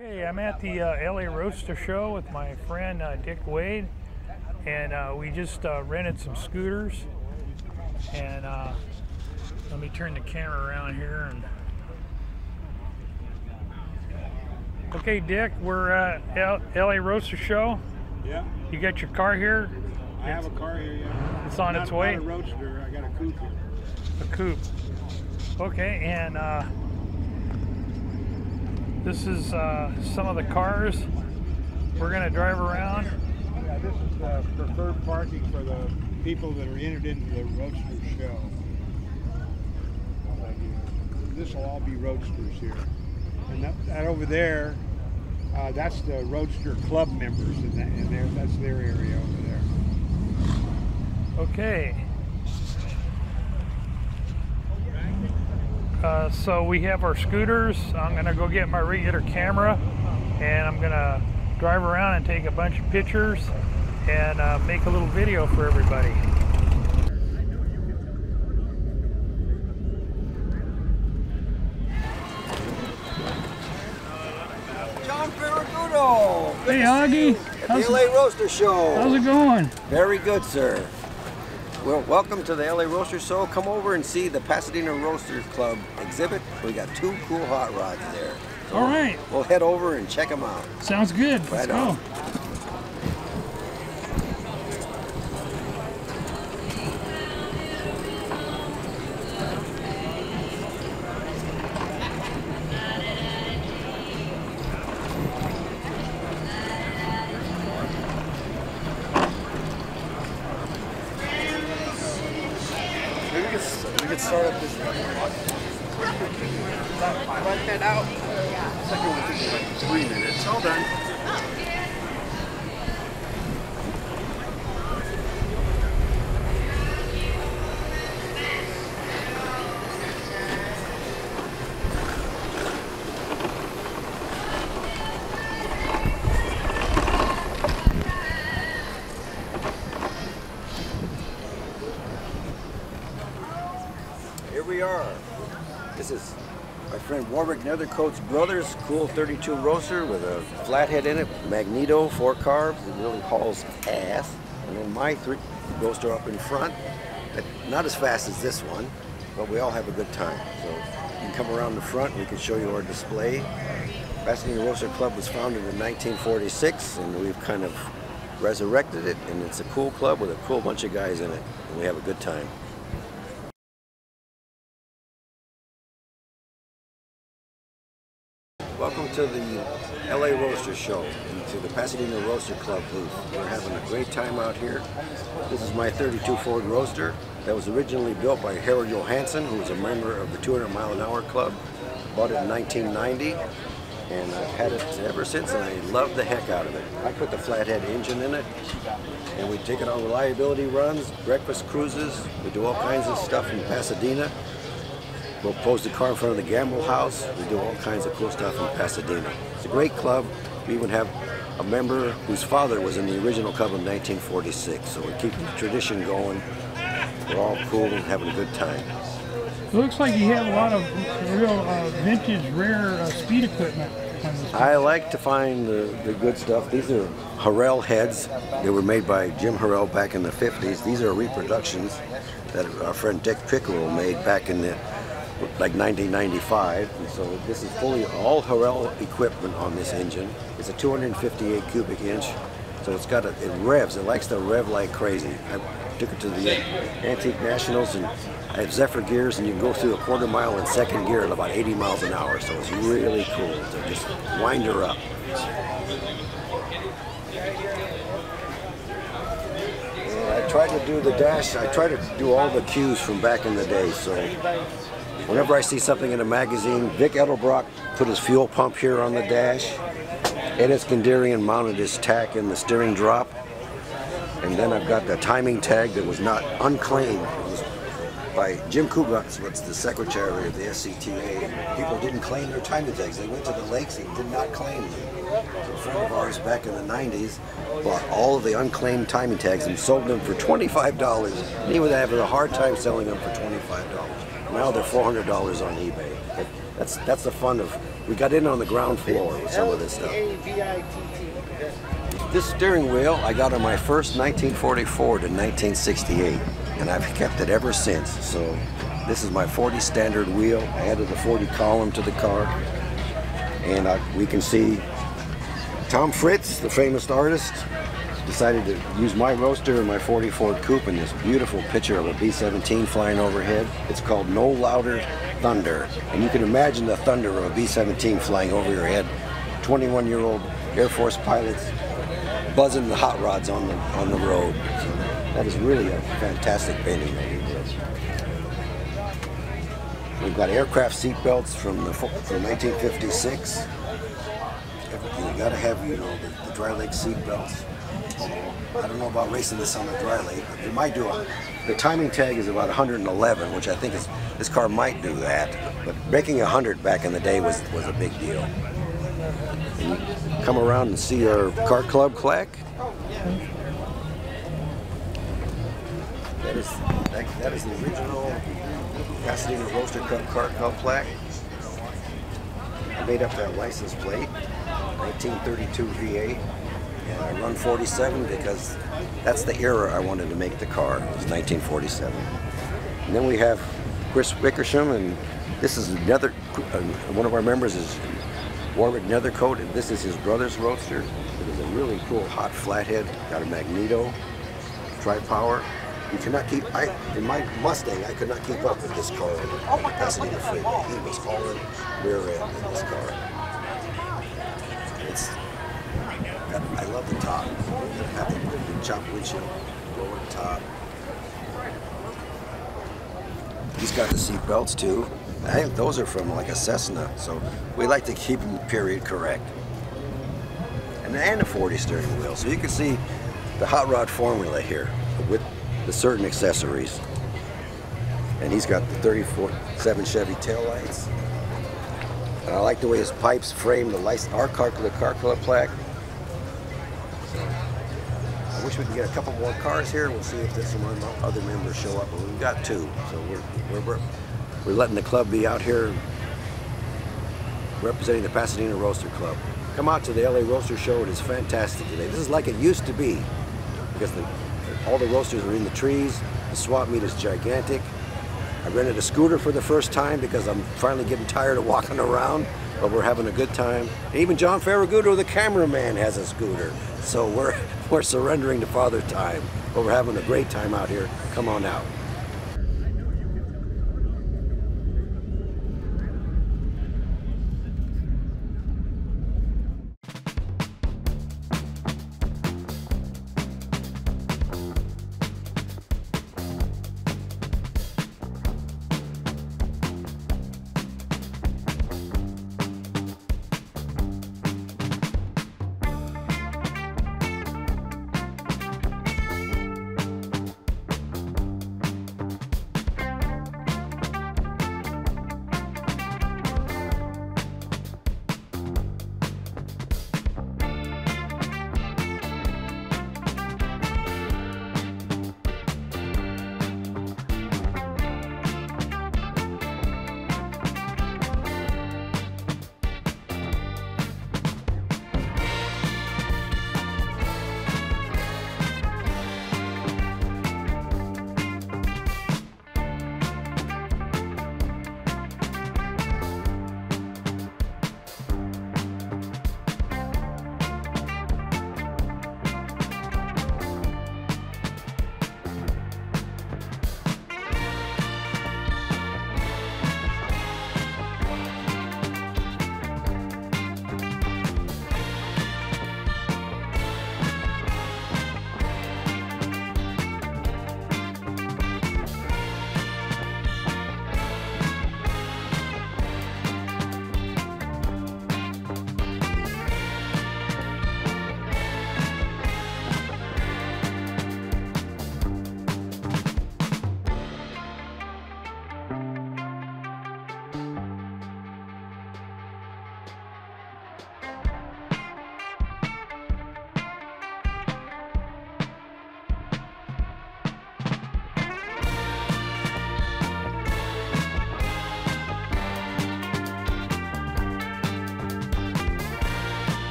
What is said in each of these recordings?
Hey, I'm at the LA Roadster Show with my friend Dick Wade, and we just rented some scooters. And let me turn the camera around here. Okay, Dick, we're at LA Roadster Show. Yeah. You got your car here? I have a car here, yeah. It's on its way? Not a Roadster, I got a coupe here. A coupe. Okay, and this is some of the cars we're going to drive around. Yeah, this is the preferred parking for the people that are entered into the Roadster show. This will all be Roadsters here. And that over there, that's the Roadster Club members, and that's their area over there. Okay. So we have our scooters. I'm going to go get my regular camera, and I'm going to drive around and take a bunch of pictures and make a little video for everybody. John Ferragudo. Hey, Augie. At the LA Roadster Show. How's it going? Very good, sir. Well, welcome to the LA Roadster Show. Come over and see the Pasadena Roadster Club exhibit. We got two cool hot rods there. So all right. We'll head over and check them out. Sounds good. Let's Right go. on. We could start up this one. Let that out. Second one took like 3 minutes. All done. Here we are. This is my friend Warwick Nethercoat's brother's cool 32 Roadster with a flathead in it, Magneto, 4 carbs. It really hauls ass. And then my Roadster up in front, not as fast as this one, but we all have a good time. So you can come around the front, we can show you our display. Pasadena Roadster Club was founded in 1946, and we've kind of resurrected it, and it's a cool club with a cool bunch of guys in it, and we have a good time. Welcome to the LA Roadster Show and to the Pasadena Roadster Club booth. We're having a great time out here. This is my 32 Ford Roadster that was originally built by Harold Johansson, who was a member of the 200 Mile an Hour Club. Bought it in 1990, and I've had it ever since, and I love the heck out of it. I put the flathead engine in it, and we take it on reliability runs, breakfast cruises. We do all kinds of stuff in Pasadena. We'll pose the car in front of the Gamble House. We do all kinds of cool stuff in Pasadena. It's a great club. We even have a member whose father was in the original club in 1946. So we're keeping the tradition going. We're all cool and having a good time. It looks like you have a lot of real vintage, rare speed equipment on this. I like to find the good stuff. These are Harrell heads. They were made by Jim Harrell back in the 50s. These are reproductions that our friend Dick Pickerel made back in the like 1995, and so this is fully all Harrell equipment on this engine. It's a 258 cubic inch, so it revs. It likes to rev like crazy. I took it to the Antique Nationals, and I have Zephyr gears, and you can go through a quarter mile in second gear at about 80 miles an hour, so it's really cool to just wind her up. And I tried to do the dash, I tried to do all the cues from back in the day, so whenever I see something in a magazine, Vic Edelbrock put his fuel pump here on the dash. Ed Iskandarian mounted his tack in the steering drop. And then I've got the timing tag that was not unclaimed. It was by Jim Kugatz, what's the secretary of the SCTA. People didn't claim their timing tags. They went to the lakes and did not claim them. So a friend of ours back in the 90s bought all of the unclaimed timing tags and sold them for $25. And he was having a hard time selling them for $25. Now they're $400 on eBay. But that's the fun of We got in on the ground floor with some of this stuff. This steering wheel I got on my first 1944 to 1968, and I've kept it ever since. So this is my 40 standard wheel. I added a 40 column to the car, and we can see Tom Fritz, the famous artist, decided to use my Roadster and my 40 Ford Coupe in this beautiful picture of a B-17 flying overhead. It's called No Louder Thunder, and you can imagine the thunder of a B-17 flying over your head. 21-year-old Air Force pilots buzzing the hot rods on the road. So that is really a fantastic painting that he did. We've got aircraft seat belts from 1956. You got to have, you know, the dry lake seat belts. I don't know about racing this on the dry lake, but you might do the timing tag is about 111, which I think this car might do that. But making 100 back in the day was a big deal. And you come around and see our Car Club plaque. That is the original Pasadena Roadster Cup Car Club plaque. I made up that license plate, 1932 V8. And I run 47 because that's the era I wanted to make the car. It was 1947. And then we have Chris Wickersham, and this is another, one of our members is Warwick Nethercoat, and this is his brother's Roadster. It is a really cool hot flathead, got a magneto, tri-power. You cannot keep, in my Mustang, I could not keep up with this car on the Pasadena freeway. He was hauling rear end in this car. I love the top. Have the chopped windshield, lower top. He's got the seat belts too. I think those are from like a Cessna, so we like to keep them period correct. And a 40 steering wheel, so you can see the hot rod formula here with the certain accessories. And he's got the 34-7 Chevy taillights. And I like the way his pipes frame the Car Club plaque. I wish we could get a couple more cars here. We'll see if there's some other members show up. But we've got two, so we're letting the club be out here representing the Pasadena Roadster Club. Come out to the LA Roadster Show. It is fantastic today. This is like it used to be because all the roasters are in the trees. The swap meet is gigantic. I rented a scooter for the first time because I'm finally getting tired of walking around, but we're having a good time. And even John Ferragudo, the cameraman, has a scooter. So we're surrendering to Father Time, but we're having a great time out here. Come on out.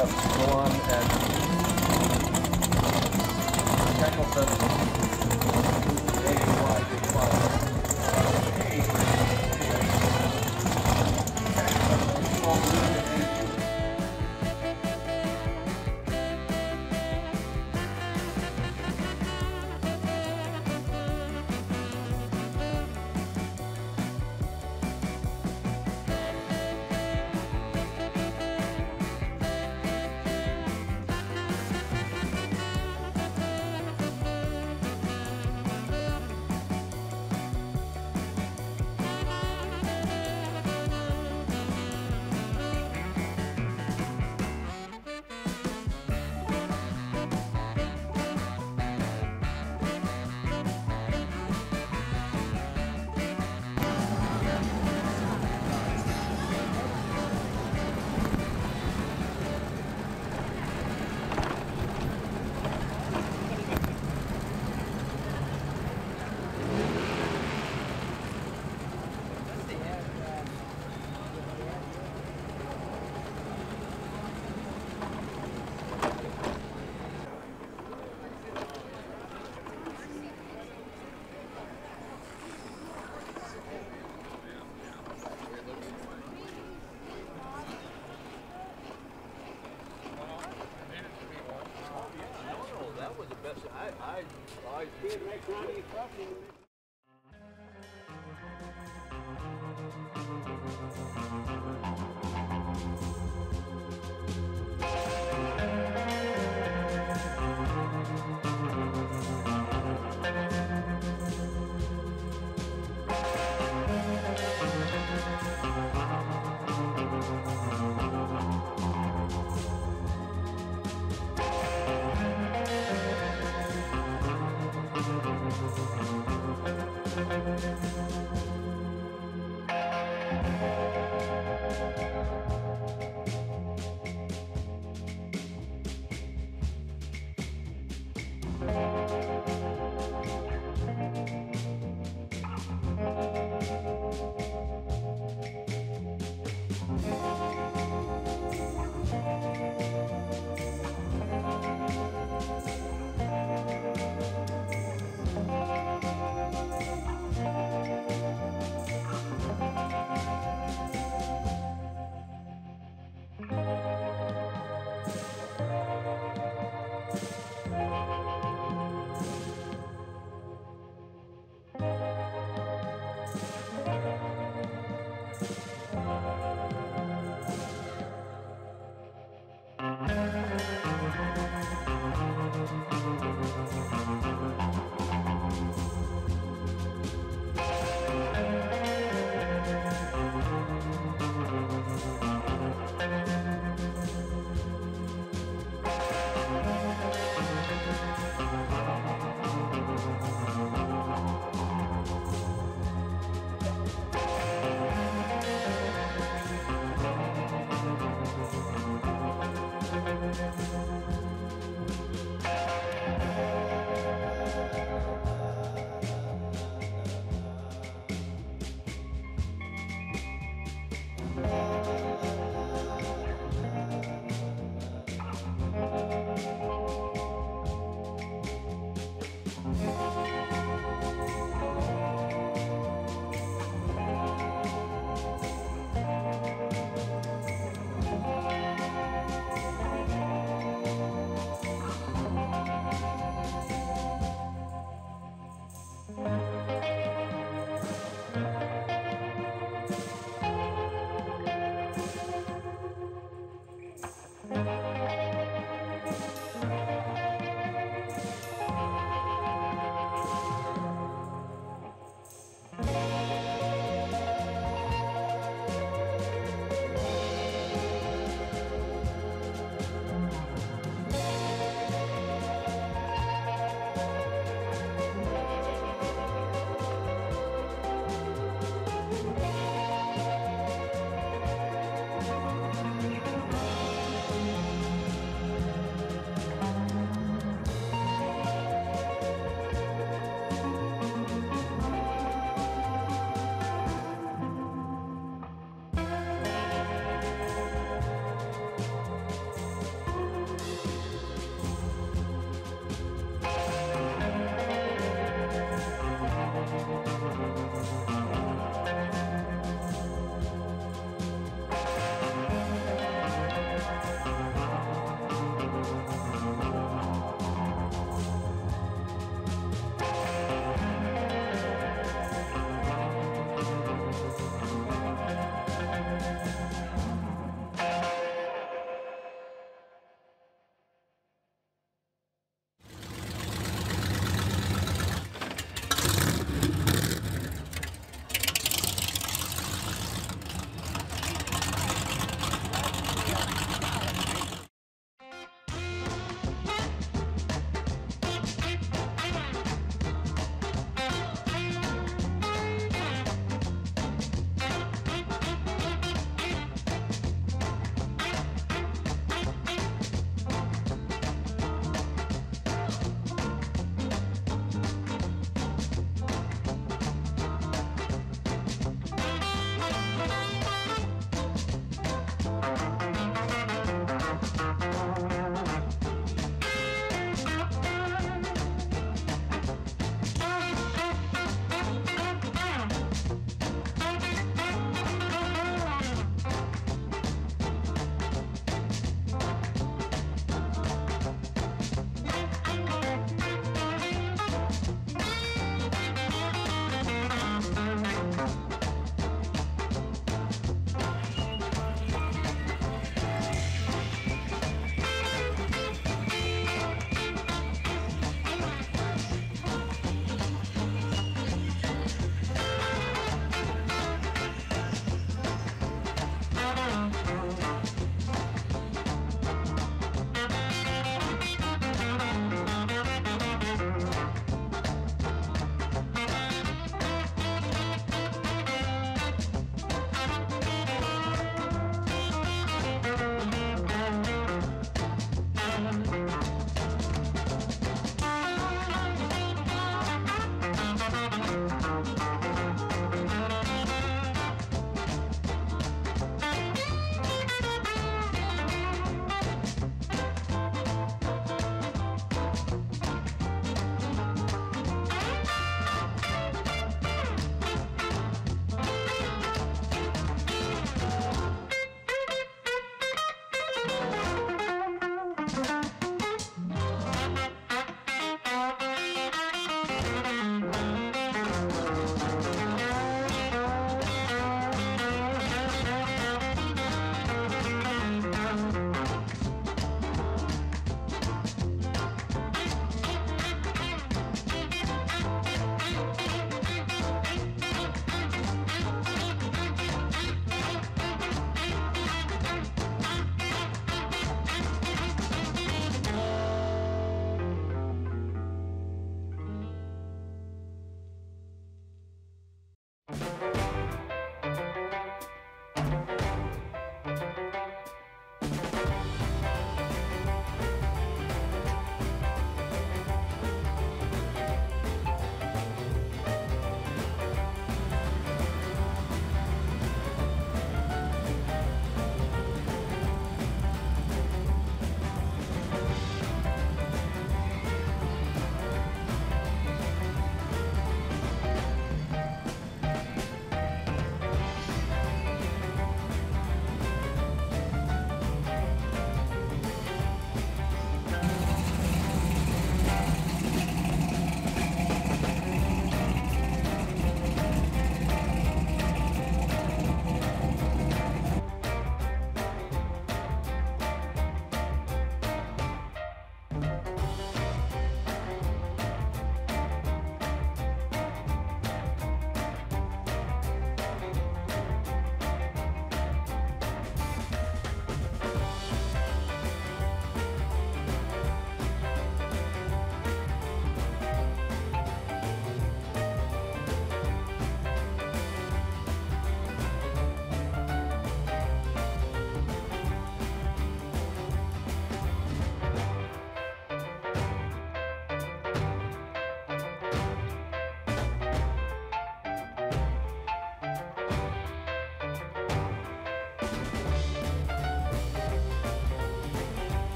Fest go on at Tackle Fest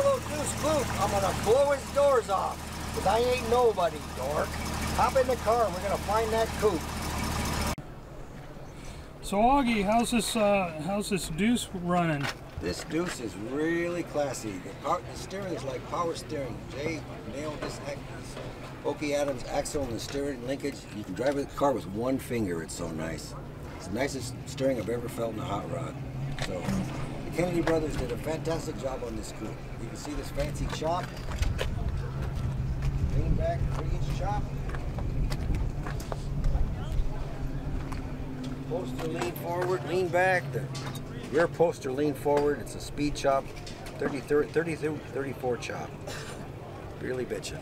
Hello, Deuce Luke. I'm gonna blow his doors off. Cause I ain't nobody, dork. Hop in the car, we're gonna find that coop. So Augie, how's this Deuce running? This Deuce is really classy. The steering is like power steering. Jay nailed this Okie Adams axle and the steering linkage. You can drive the car with one finger. It's so nice. It's the nicest steering I've ever felt in a hot rod. So the Kennedy brothers did a fantastic job on this coupe. You can see this fancy chop. Lean back, 3-inch chop. Poster lean forward, lean back. The rear poster lean forward. It's a speed chop, 34 chop. Really bitchin'.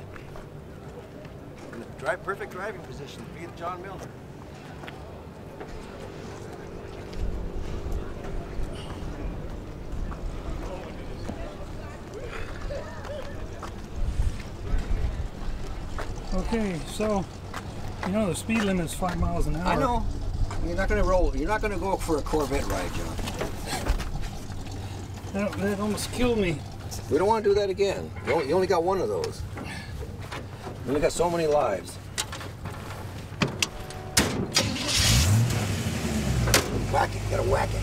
Perfect driving position. Be the John Milner. Okay, so you know the speed limit is 5 miles an hour. I know. You're not gonna roll. You're not gonna go for a Corvette ride, John. That almost killed me. We don't want to do that again. You only got one of those. You only got so many lives. Whack it. Gotta whack it.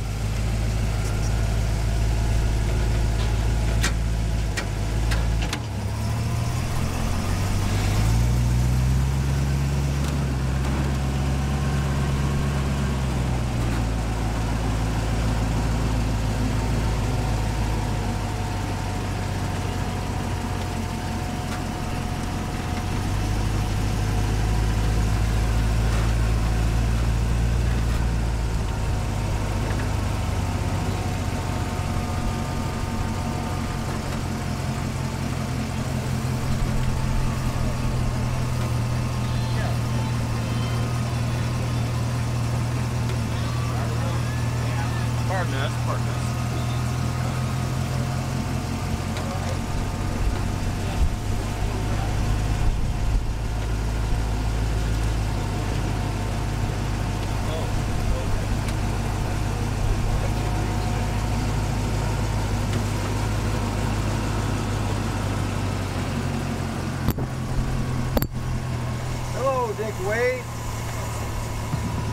Hello, Dick Wade.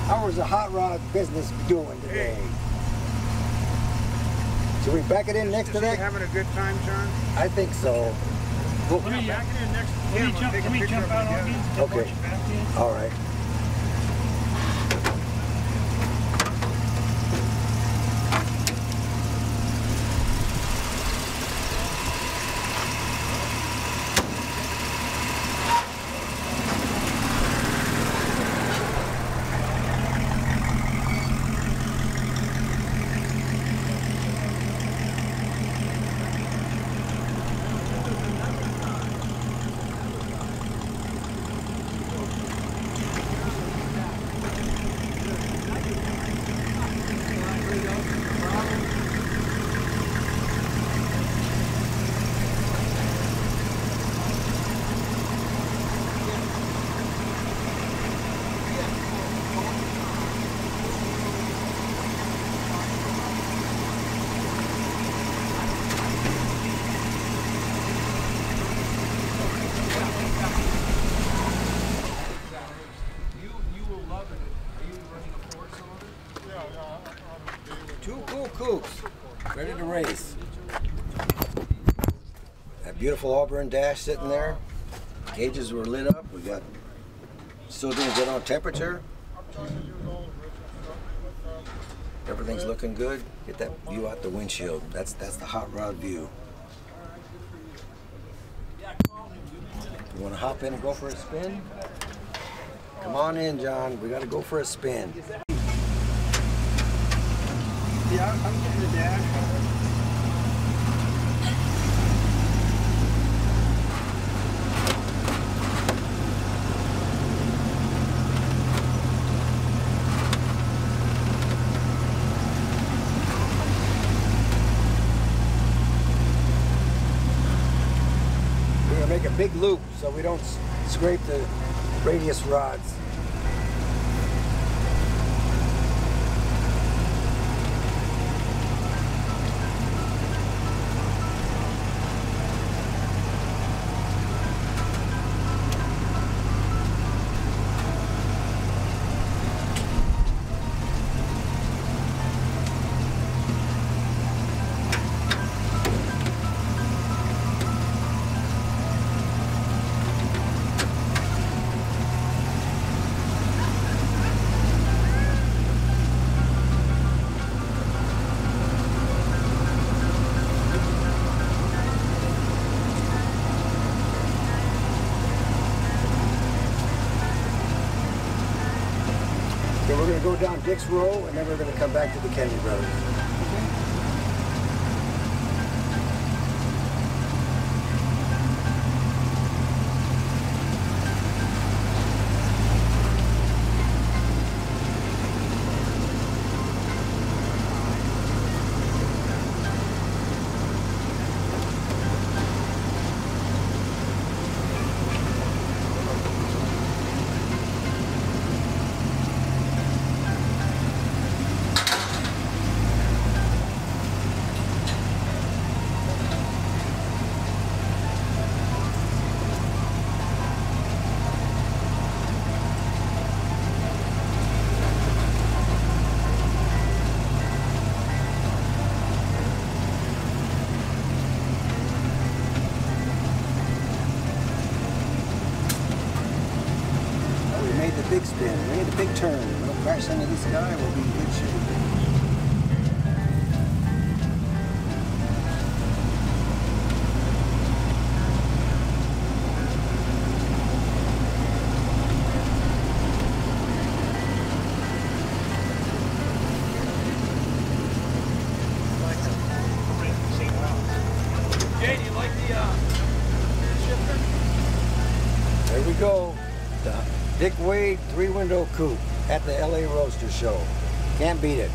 How was the hot rod business doing today? Should we back it in next to that? Having a good time, John? I think so. Let me jump out on you. Okay. All right. Two cool coupes, ready to race. That beautiful Auburn dash sitting there. Gauges were lit up. We got still doing good on temperature. Everything's looking good. Get that view out the windshield. That's the hot rod view. You want to hop in and go for a spin? Come on in, John. We got to go for a spin. Yeah, I'm getting the dash. We're gonna make a big loop so we don't scrape the radius rods. So we're going to go down Dick's Row, and then we're going to come back to the Kennedy Brothers. Big spin, we need a big turn. We'll crash into this guy, we'll be in good shape. Jay, do you like the shifter? There we go. The Dick Wade 3-window coupe at the LA Roadster Show. Can't beat it.